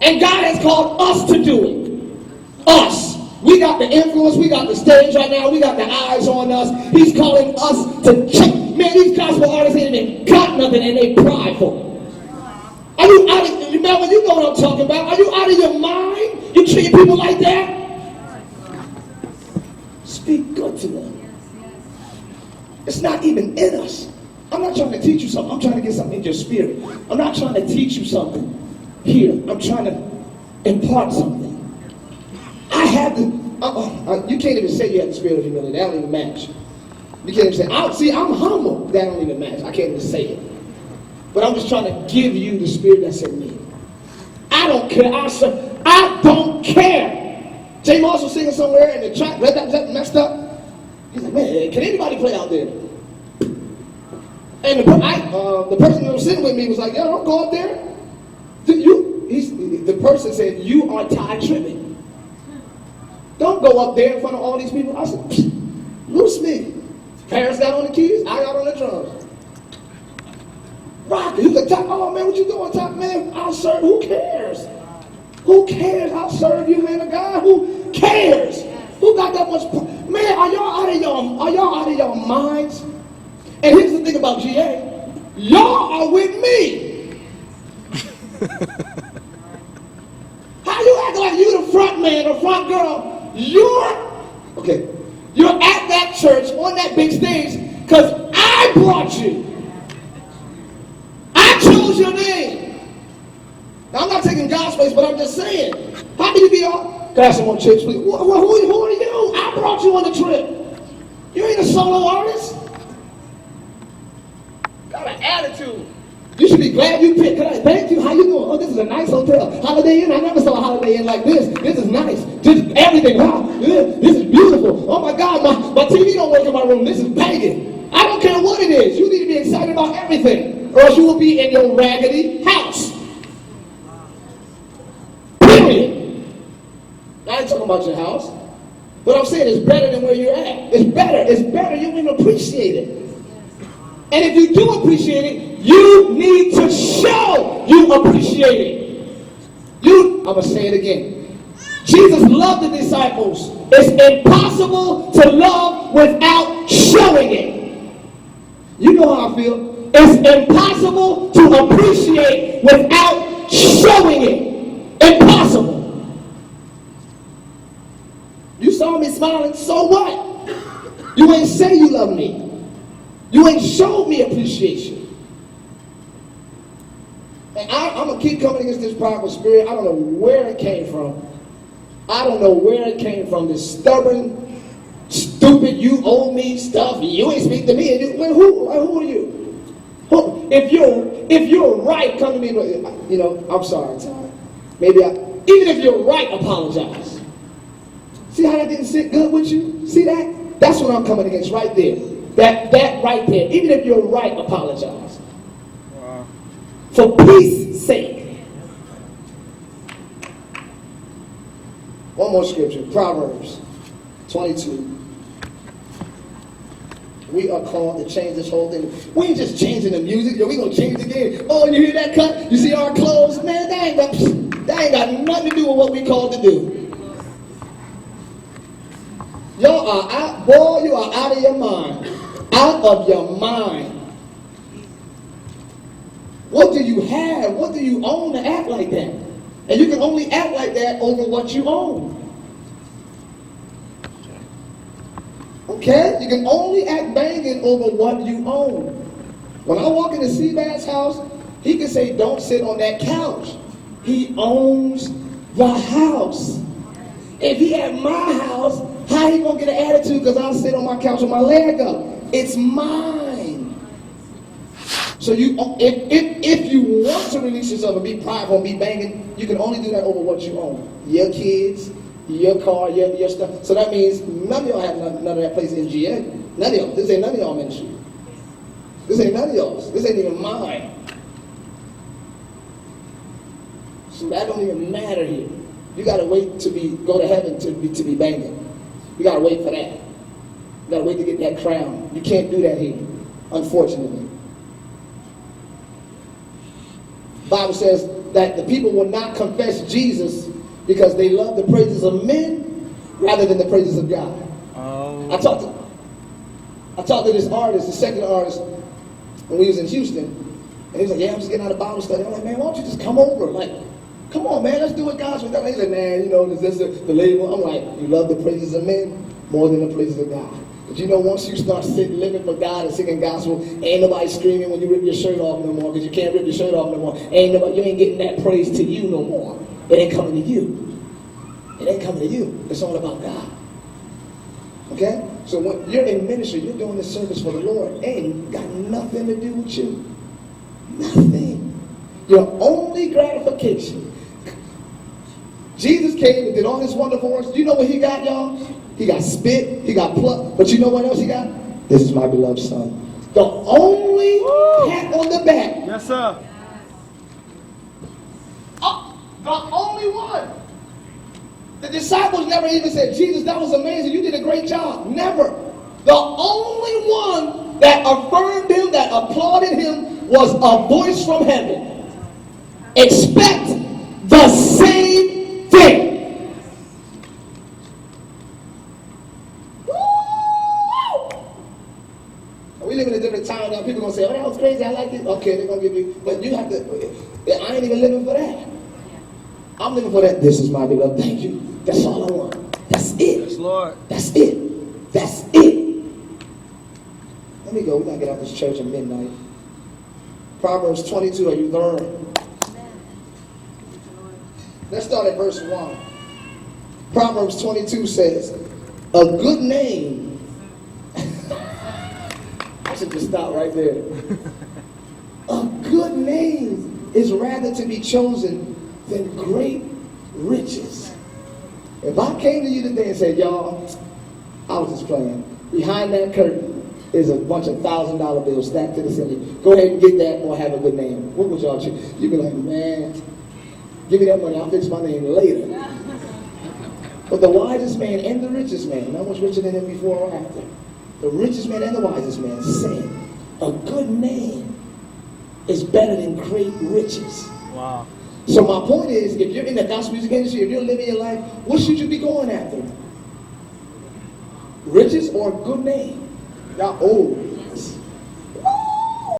And God has called us to do it. Us. We got the influence. We got the stage right now. We got the eyes on us. He's calling us to change. Man, these gospel artists ain't even got nothing and they prideful. Are you out of, remember, you know what I'm talking about. Are you out of your mind? You treat people like that? Speak good to them. It's not even in us. I'm not trying to teach you something. I'm trying to get something in your spirit. I'm not trying to teach you something here. I'm trying to impart something. I have to, you can't even say you have the spirit of humility. That don't even match. You can't even say, I'm humble. That don't even match. I can't even say it. But I'm just trying to give you the spirit that's in me. I don't care. I don't care. Jay Moss was singing somewhere and the track messed up. He's like, man, can anybody play out there? And the person who was sitting with me was like, yo, don't go up there. The person said, you are Tye Tribbett. Don't go up there in front of all these people. I said, loose me. Parents got on the keys, I got on the drums. Rocky, you can talk, oh man, what you doing? Talk, man, I'll serve, who cares? Who cares? I'll serve you, man, a guy, who cares? Who got that much, man, are y'all out of your minds? And here's the thing about GA, y'all are with me. How you act like you the front man or front girl? You're at that church on that big stage because I brought you. I chose your name. Now I'm not taking God's place, but I'm just saying. How can you be all? Can I have some more chips, please? Who are you? I brought you on the trip. You ain't a solo artist. Got an attitude. You should be glad you picked. Thank you. How you doing? Oh, this is a nice hotel. Holiday Inn. I never saw a Holiday Inn like this. This is nice. Just everything. Wow. This is beautiful. Oh my God, my TV don't work in my room. This is banging. I don't care what it is. You need to be excited about everything, or else you will be in your raggedy house. Period. I ain't talking about your house. But I'm saying it's better than where you're at. It's better. It's better. You don't even appreciate it. And if you do appreciate it, you need to show you appreciate it. I'm going to say it again. Jesus loved the disciples. It's impossible to love without showing it. You know how I feel. It's impossible to appreciate without showing it. Impossible. You saw me smiling, so what? You ain't say you love me. You ain't showed me appreciation. And I'm going to keep coming against this prideful spirit. I don't know where it came from. I don't know where it came from. This stubborn, stupid, you owe me stuff. You ain't speak to me. Who are you? If you're right, come to me. You know, I'm sorry, Ty. Even if you're right, apologize. See how that didn't sit good with you? See that? That's what I'm coming against right there. That right there. Even if you're right, apologize. Wow. For peace sake. One more scripture. Proverbs 22. We are called to change this whole thing. We ain't just changing the music. Yo, we gonna change the game. Oh, you hear that cut? You see our clothes? Man, that ain't got nothing to do with what we called to do. Y'all are out, boy, you are out of your mind. Out of your mind. What do you have? What do you own to act like that? And you can only act like that over what you own. Okay? You can only act banging over what you own. When I walk into Seabass house, he can say, don't sit on that couch. He owns the house. If he at my house, how he gonna get an attitude because I'll sit on my couch with my leg up? It's mine. So if you want to release yourself and be prideful and be banging, you can only do that over what you own. Your kids, your car, your stuff. So that means none of y'all have none of that place in GA. None of y'all. This ain't none of y'all ministry. This ain't none of y'all's. This ain't even mine. So that don't even matter here. You gotta wait to go to heaven to be banging. You gotta wait for that. You gotta wait to get that crown. You can't do that here, unfortunately. The Bible says that the people will not confess Jesus because they love the praises of men rather than the praises of God. Oh. I talked to this artist, the secular artist, when we was in Houston, and he was like, yeah, I'm just getting out of Bible study. I'm like, man, why don't you just come over? Like, come on, man, let's do what God's doing. He's like, man, you know, is this the label? I'm like, you love the praises of men more than the praises of God. But you know, once you start living for God and singing gospel, ain't nobody screaming when you rip your shirt off no more, because you can't rip your shirt off no more. You ain't getting that praise to you no more. It ain't coming to you. It ain't coming to you. It's all about God. Okay? So when you're in ministry, you're doing this service for the Lord. Ain't got nothing to do with you. Nothing. Your only gratification. Jesus came and did all his wonderful works. You know what he got, y'all? He got spit, he got plucked, but you know what else he got? This is my beloved son. The only pat on the back. Yes, sir. The only one. The disciples never even said, Jesus, that was amazing. You did a great job. Never. The only one that affirmed him, that applauded him, was a voice from heaven. Expect the same thing. We live in a different time now. People are going to say, oh, that was crazy. I like it. Okay, they're going to give you. But you have to. I ain't even living for that. I'm living for that. This is my beloved. Thank you. That's all I want. That's it. Yes, Lord. That's it. That's it. Let me go. We got to get out of this church at midnight. Proverbs 22. Are you learning? Let's start at verse 1. Proverbs 22 says, a good name. I should just stop right there. A good name is rather to be chosen than great riches. If I came to you today and said, y'all, I was just playing. Behind that curtain is a bunch of $1,000 bills stacked to the ceiling. Go ahead and get that or have a good name. What would y'all choose? You'd be like, man, give me that money. I'll fix my name later. But the wisest man and the richest man, no one's richer than him before or after. The richest man and the wisest man said, a good name is better than great riches. Wow. So my point is, if you're in the gospel music industry, if you're living your life, what should you be going after? Riches or a good name? Y'all, oh,